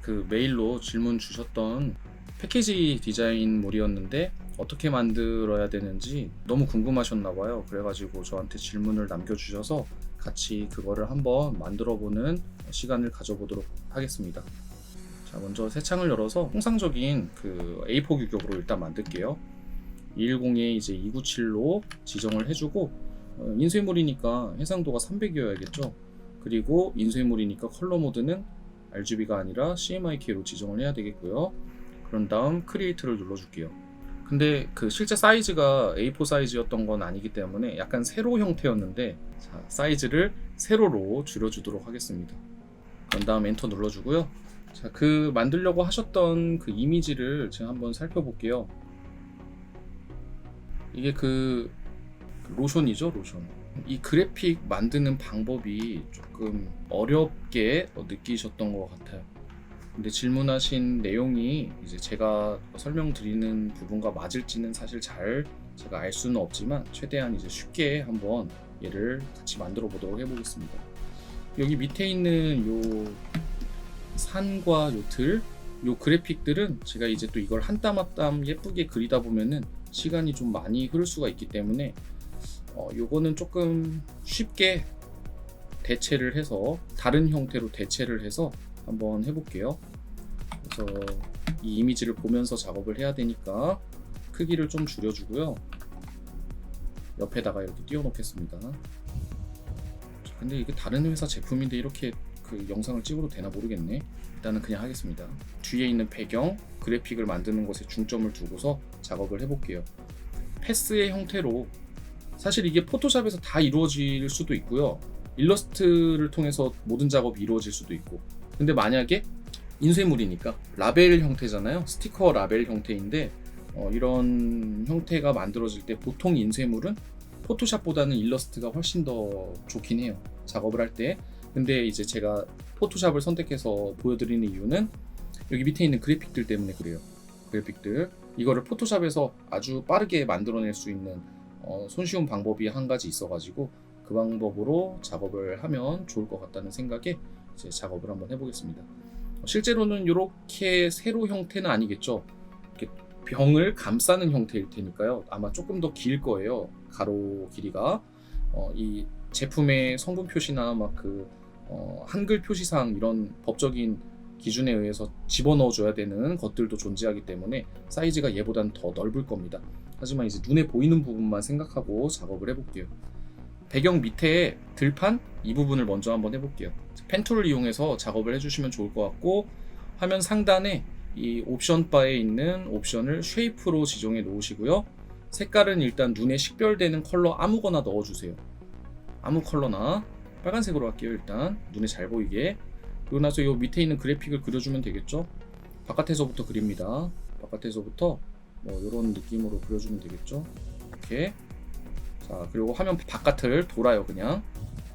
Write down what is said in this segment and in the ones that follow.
그 메일로 질문 주셨던 패키지 디자인물이었는데 어떻게 만들어야 되는지 너무 궁금하셨나봐요. 그래가지고 저한테 질문을 남겨주셔서 같이 그거를 한번 만들어보는 시간을 가져보도록 하겠습니다. 자, 먼저 새 창을 열어서 통상적인 그 A4 규격으로 일단 만들게요. 210에 이제 297로 지정을 해주고, 인쇄물이니까 해상도가 300이어야겠죠. 그리고 인쇄물이니까 컬러 모드는 RGB가 아니라 CMYK로 지정을 해야 되겠고요. 그런 다음 크리에이트를 눌러줄게요. 근데 그 실제 사이즈가 A4 사이즈였던 건 아니기 때문에 약간 세로 형태였는데, 자, 사이즈를 세로로 줄여주도록 하겠습니다. 그런 다음 엔터 눌러주고요. 자, 그 만들려고 하셨던 그 이미지를 제가 한번 살펴볼게요. 이게 그 로션이죠, 로션. 이 그래픽 만드는 방법이 조금 어렵게 느끼셨던 것 같아요. 근데 질문하신 내용이 이제 제가 설명드리는 부분과 맞을지는 사실 잘 제가 알 수는 없지만 최대한 이제 쉽게 한번 얘를 같이 만들어 보도록 해보겠습니다. 여기 밑에 있는 요 산과 요 들, 요 그래픽들은 제가 이제 또 이걸 한 땀 한 땀 예쁘게 그리다 보면은 시간이 좀 많이 흐를 수가 있기 때문에 요거는 조금 쉽게 대체를 해서 다른 형태로 대체를 해서 한번 해볼게요. 그래서 이 이미지를 보면서 작업을 해야 되니까 크기를 좀 줄여주고요. 옆에다가 이렇게 띄워 놓겠습니다. 근데 이게 다른 회사 제품인데 이렇게 그 영상을 찍어도 되나 모르겠네. 일단은 그냥 하겠습니다. 뒤에 있는 배경, 그래픽을 만드는 것에 중점을 두고서 작업을 해볼게요. 패스의 형태로, 사실 이게 포토샵에서 다 이루어질 수도 있고요. 일러스트를 통해서 모든 작업이 이루어질 수도 있고. 근데 만약에 인쇄물이니까 라벨 형태잖아요. 스티커 라벨 형태인데 이런 형태가 만들어질 때 보통 인쇄물은 포토샵보다는 일러스트가 훨씬 더 좋긴 해요. 작업을 할 때. 근데 이제 제가 포토샵을 선택해서 보여드리는 이유는 여기 밑에 있는 그래픽들 때문에 그래요. 그래픽들. 이거를 포토샵에서 아주 빠르게 만들어낼 수 있는 손쉬운 방법이 한 가지 있어가지고 그 방법으로 작업을 하면 좋을 것 같다는 생각에 이제 작업을 한번 해보겠습니다. 실제로는 이렇게 세로 형태는 아니겠죠. 이렇게 병을 감싸는 형태일 테니까요. 아마 조금 더 길 거예요. 가로 길이가. 이 제품의 성분 표시나 막 한글 표시상 이런 법적인 기준에 의해서 집어넣어 줘야 되는 것들도 존재하기 때문에 사이즈가 얘보다는 더 넓을 겁니다. 하지만 이제 눈에 보이는 부분만 생각하고 작업을 해볼게요. 배경 밑에 들판 이 부분을 먼저 한번 해볼게요. 펜 툴을 이용해서 작업을 해주시면 좋을 것 같고, 화면 상단에 이 옵션 바에 있는 옵션을 쉐이프로 지정해 놓으시고요. 색깔은 일단 눈에 식별되는 컬러 아무거나 넣어주세요. 아무 컬러나. 빨간색으로 할게요. 일단 눈에 잘 보이게. 그리고 나서 이 밑에 있는 그래픽을 그려주면 되겠죠. 바깥에서부터 그립니다. 바깥에서부터 뭐 이런 느낌으로 그려주면 되겠죠. 이렇게. 자, 그리고 화면 바깥을 돌아요. 그냥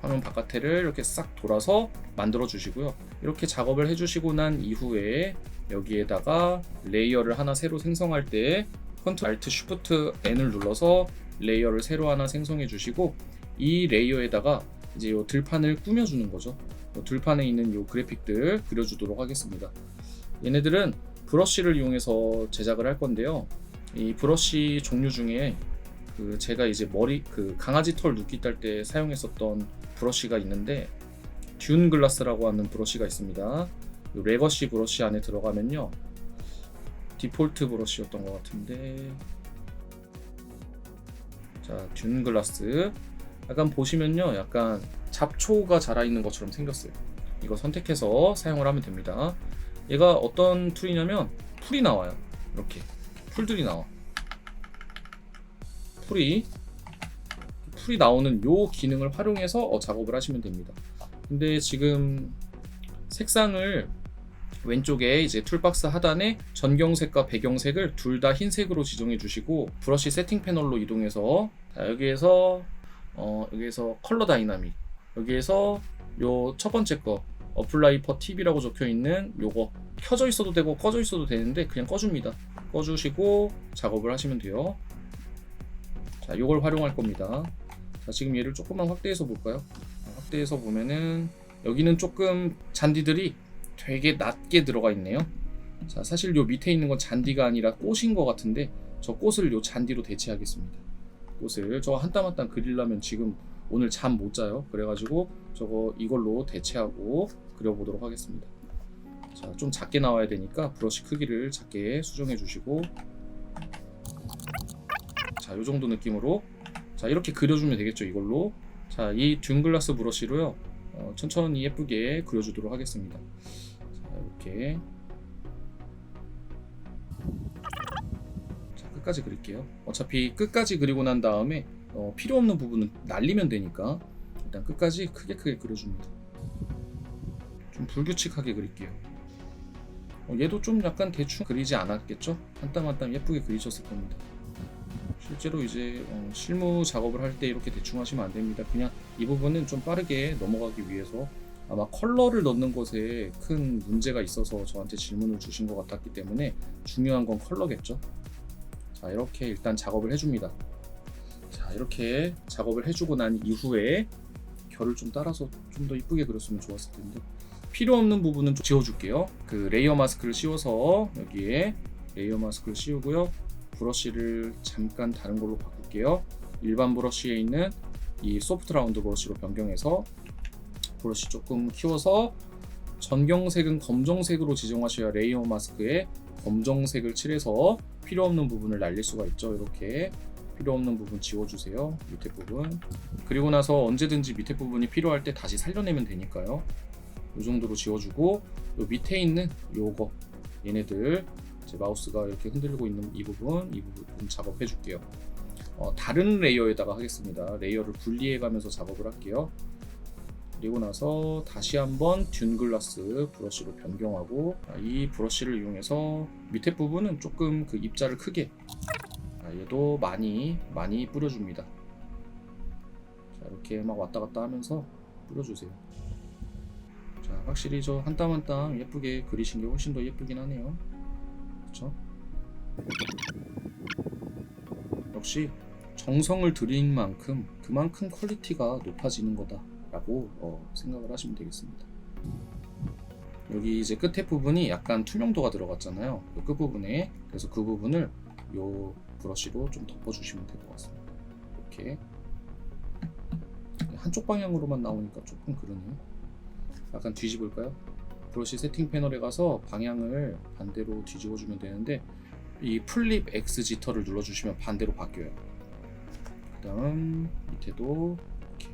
화면 바깥을 이렇게 싹 돌아서 만들어 주시고요. 이렇게 작업을 해주시고 난 이후에 여기에다가 레이어를 하나 새로 생성할 때 Ctrl Alt Shift N을 눌러서 레이어를 새로 하나 생성해 주시고, 이 레이어에다가 이제 이 들판을 꾸며주는 거죠. 이 들판에 있는 이 그래픽들 그려주도록 하겠습니다. 얘네들은 브러쉬를 이용해서 제작을 할 건데요. 이 브러쉬 종류 중에 제가 이제 강아지 털 눕기 딸 때 사용했었던 브러쉬가 있는데, 듄 글라스라고 하는 브러쉬가 있습니다. 레거시 브러쉬 안에 들어가면요, 디폴트 브러쉬였던 것 같은데, 자, 듄 글라스. 약간 보시면요, 약간 잡초가 자라있는 것처럼 생겼어요. 이거 선택해서 사용을 하면 됩니다. 얘가 어떤 툴이냐면 풀이 나와요. 이렇게 풀들이 나와. 풀이 나오는 요 기능을 활용해서 작업을 하시면 됩니다. 근데 지금 색상을 왼쪽에 이제 툴박스 하단에 전경색과 배경색을 둘 다 흰색으로 지정해 주시고, 브러쉬 세팅 패널로 이동해서, 자, 여기에서 컬러 다이나믹, 여기에서 요 첫 번째 거 어플라이 퍼 TV라고 적혀 있는 요거 켜져 있어도 되고 꺼져 있어도 되는데 그냥 꺼줍니다. 꺼주시고 작업을 하시면 돼요. 자, 요걸 활용할 겁니다. 자, 지금 얘를 조금만 확대해서 볼까요? 확대해서 보면은 여기는 조금 잔디들이 되게 낮게 들어가 있네요. 자, 사실 요 밑에 있는 건 잔디가 아니라 꽃인 것 같은데 저 꽃을 요 잔디로 대체하겠습니다. 꽃을 저거 한 땀 한 땀 그리려면 지금 오늘 잠 못 자요. 그래가지고 저거 이걸로 대체하고 그려보도록 하겠습니다. 자, 좀 작게 나와야 되니까 브러쉬 크기를 작게 수정해 주시고, 자, 요 정도 느낌으로, 자, 이렇게 그려주면 되겠죠, 이걸로. 자, 이 듄글라스 브러쉬로요, 천천히 예쁘게 그려주도록 하겠습니다. 자, 이렇게. 자, 끝까지 그릴게요. 어차피 끝까지 그리고 난 다음에 필요 없는 부분은 날리면 되니까 일단 끝까지 크게 그려줍니다. 좀 불규칙하게 그릴게요. 얘도 좀 약간 대충 그리지 않았겠죠? 한 땀 한 땀 예쁘게 그리셨을 겁니다. 실제로 이제 실무 작업을 할 때 이렇게 대충 하시면 안 됩니다. 그냥 이 부분은 좀 빠르게 넘어가기 위해서 아마 컬러를 넣는 것에 큰 문제가 있어서 저한테 질문을 주신 것 같았기 때문에 중요한 건 컬러겠죠. 자, 이렇게 일단 작업을 해줍니다. 자, 이렇게 작업을 해주고 난 이후에 결을 좀 따라서 좀 더 이쁘게 그렸으면 좋았을 텐데 필요 없는 부분은 좀 지워줄게요. 그 레이어 마스크를 씌워서 여기에 레이어 마스크를 씌우고요. 브러쉬를 잠깐 다른 걸로 바꿀게요. 일반 브러쉬에 있는 이 소프트 라운드 브러쉬로 변경해서 브러쉬 조금 키워서 전경색은 검정색으로 지정하셔야 레이어 마스크에 검정색을 칠해서 필요 없는 부분을 날릴 수가 있죠. 이렇게 필요 없는 부분 지워주세요. 밑에 부분. 그리고 나서 언제든지 밑에 부분이 필요할 때 다시 살려내면 되니까요. 이 정도로 지워주고 요 밑에 있는 요거 얘네들 제 마우스가 이렇게 흔들리고 있는 이 부분 작업해 줄게요. 다른 레이어에다가 하겠습니다. 레이어를 분리해 가면서 작업을 할게요. 그리고 나서 다시 한번 듄글라스 브러쉬로 변경하고 이 브러쉬를 이용해서 밑에 부분은 조금 그 입자를 크게 얘도 많이 뿌려줍니다. 자, 이렇게 막 왔다 갔다 하면서 뿌려주세요. 자, 확실히 저 한 땀 한 땀 예쁘게 그리신 게 훨씬 더 예쁘긴 하네요. 그렇죠? 역시 정성을 들인 만큼 그만큼 퀄리티가 높아지는 거다라고 생각을 하시면 되겠습니다. 여기 이제 끝에 부분이 약간 투명도가 들어갔잖아요. 이 끝부분에. 그래서 그 부분을 요 브러쉬로 좀 덮어주시면 될 것 같습니다. 이렇게 한쪽 방향으로만 나오니까 조금 그러네요. 약간 뒤집을까요? 브러쉬 세팅 패널에 가서 방향을 반대로 뒤집어주면 되는데 이 플립 X 지터를 눌러주시면 반대로 바뀌어요. 그 다음 밑에도 이렇게.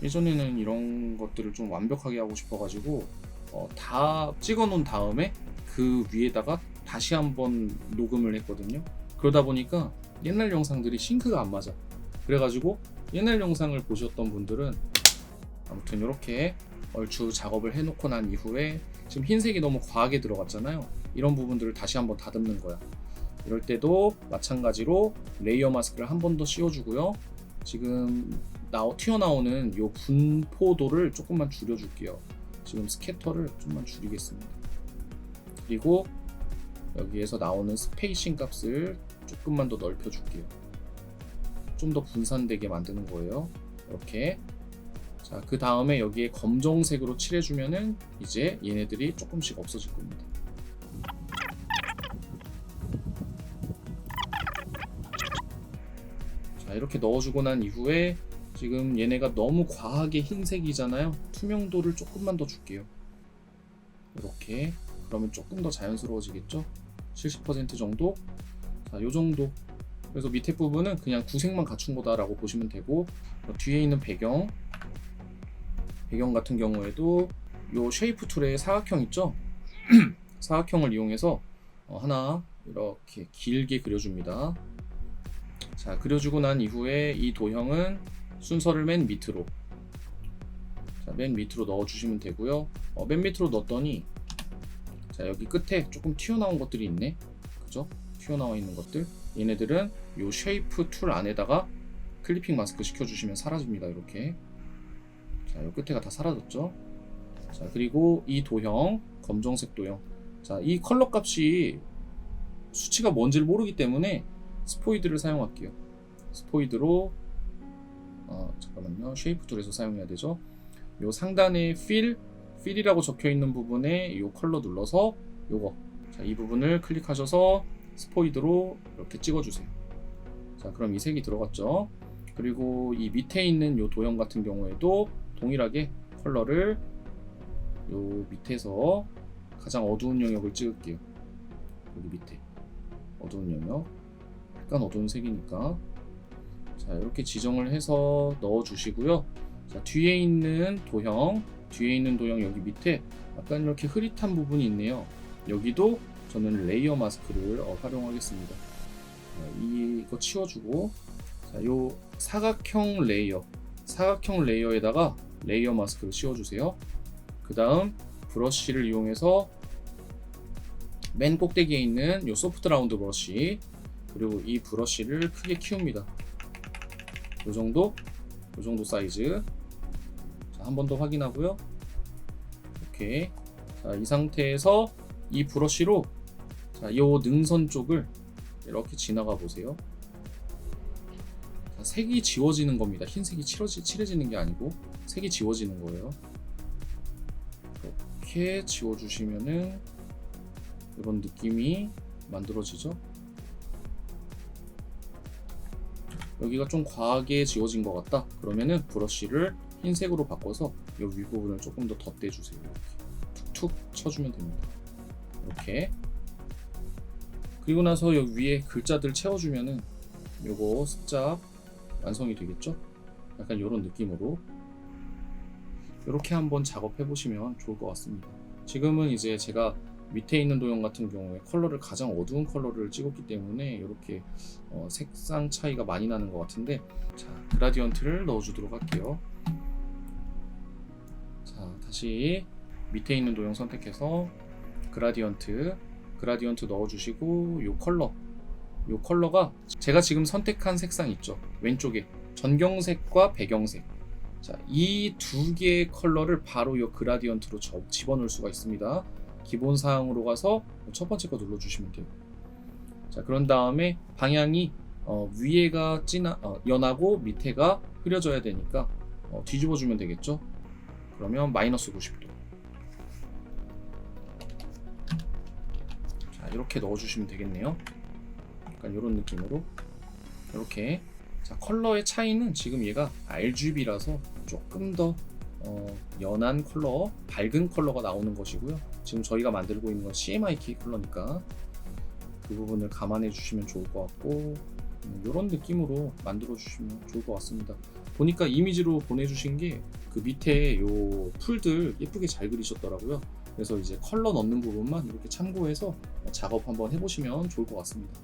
예전에는 이런 것들을 좀 완벽하게 하고 싶어가지고 다 찍어놓은 다음에 그 위에다가 다시 한번 녹음을 했거든요. 그러다 보니까 옛날 영상들이 싱크가 안 맞아. 그래가지고 옛날 영상을 보셨던 분들은 아무튼 이렇게 얼추 작업을 해놓고 난 이후에 지금 흰색이 너무 과하게 들어갔잖아요. 이런 부분들을 다시 한번 다듬는 거야. 이럴 때도 마찬가지로 레이어 마스크를 한 번 더 씌워주고요. 지금 튀어나오는 이 분포도를 조금만 줄여줄게요. 지금 스캐터를 좀만 줄이겠습니다. 그리고 여기에서 나오는 스페이싱 값을 조금만 더 넓혀줄게요. 좀 더 분산되게 만드는 거예요. 이렇게. 자, 그 다음에 여기에 검정색으로 칠해주면은 이제 얘네들이 조금씩 없어질 겁니다. 자, 이렇게 넣어주고 난 이후에 지금 얘네가 너무 과하게 흰색이잖아요. 투명도를 조금만 더 줄게요. 이렇게. 그러면 조금 더 자연스러워지겠죠? 70% 정도? 자, 요 정도. 그래서 밑에 부분은 그냥 구색만 갖춘 거다라고 보시면 되고, 뒤에 있는 배경 같은 경우에도 요 쉐이프 툴의 사각형 있죠? 사각형을 이용해서 하나 이렇게 길게 그려줍니다. 자, 그려주고 난 이후에 이 도형은 순서를 맨 밑으로, 자, 맨 밑으로 넣어주시면 되고요. 맨 밑으로 넣었더니 자, 여기 끝에 조금 튀어나온 것들이 있네. 그죠? 튀어나와 있는 것들. 얘네들은 요 쉐이프 툴 안에다가 클리핑 마스크 시켜주시면 사라집니다. 이렇게. 자, 요 끝에가 다 사라졌죠? 자, 그리고 이 도형, 검정색 도형. 자, 이 컬러 값이 수치가 뭔지를 모르기 때문에 스포이드를 사용할게요. 스포이드로 잠깐만요. 쉐이프 툴에서 사용해야 되죠. 요 상단에 필이라고 적혀 있는 부분에 요 컬러 눌러서 요거, 자, 이 부분을 클릭하셔서 스포이드로 이렇게 찍어주세요. 자, 그럼 이 색이 들어갔죠. 그리고 이 밑에 있는 요 도형 같은 경우에도 동일하게 컬러를 요 밑에서 가장 어두운 영역을 찍을게요. 여기 밑에 어두운 영역, 약간 어두운 색이니까 자, 이렇게 지정을 해서 넣어 주시고요. 자, 뒤에 있는 도형 여기 밑에 약간 이렇게 흐릿한 부분이 있네요. 여기도 저는 레이어 마스크를 활용하겠습니다. 이거 치워주고, 자, 요 사각형 레이어에다가 레이어 마스크를 씌워주세요. 그 다음 브러쉬를 이용해서 맨 꼭대기에 있는 요 소프트 라운드 브러쉬, 그리고 이 브러쉬를 크게 키웁니다. 요 정도 사이즈. 한 번 더 확인하고요. 오케이. 자, 이 상태에서 이 브러쉬로 자, 요 능선 쪽을 이렇게 지나가 보세요. 자, 색이 지워지는 겁니다. 흰색이 칠해지는 게 아니고 색이 지워지는 거예요. 이렇게 지워주시면은 이런 느낌이 만들어지죠. 여기가 좀 과하게 지워진 것 같다. 그러면은 브러쉬를 흰색으로 바꿔서 이 윗부분을 조금 더 덧대주세요. 이렇게 툭툭 쳐주면 됩니다. 이렇게. 그리고 나서 여기 위에 글자들 채워주면은 요거 습작 완성이 되겠죠? 약간 이런 느낌으로 이렇게 한번 작업해 보시면 좋을 것 같습니다. 지금은 이제 제가 밑에 있는 도형 같은 경우에 컬러를 가장 어두운 컬러를 찍었기 때문에 이렇게 색상 차이가 많이 나는 것 같은데, 자, 그라디언트를 넣어주도록 할게요. 자, 다시 밑에 있는 도형 선택해서 그라디언트 넣어주시고, 요 컬러가 제가 지금 선택한 색상 있죠, 왼쪽에 전경색과 배경색. 자, 이 두 개의 컬러를 바로 요 그라디언트로 집어넣을 수가 있습니다. 기본 사항으로 가서 첫 번째 거 눌러주시면 돼요. 자, 그런 다음에 방향이 위에가 연하고 밑에가 흐려져야 되니까 뒤집어 주면 되겠죠. 그러면 마이너스 90도. 자, 이렇게 넣어주시면 되겠네요. 약간 이런 느낌으로 이렇게. 자, 컬러의 차이는 지금 얘가 RGB라서 조금 더 연한 컬러, 밝은 컬러가 나오는 것이고요. 지금 저희가 만들고 있는 건 CMYK 컬러니까 그 부분을 감안해 주시면 좋을 것 같고, 이런 느낌으로 만들어 주시면 좋을 것 같습니다. 보니까 이미지로 보내주신 게 그 밑에 요 풀들 예쁘게 잘 그리셨더라고요. 그래서 이제 컬러 넣는 부분만 이렇게 참고해서 작업 한번 해보시면 좋을 것 같습니다.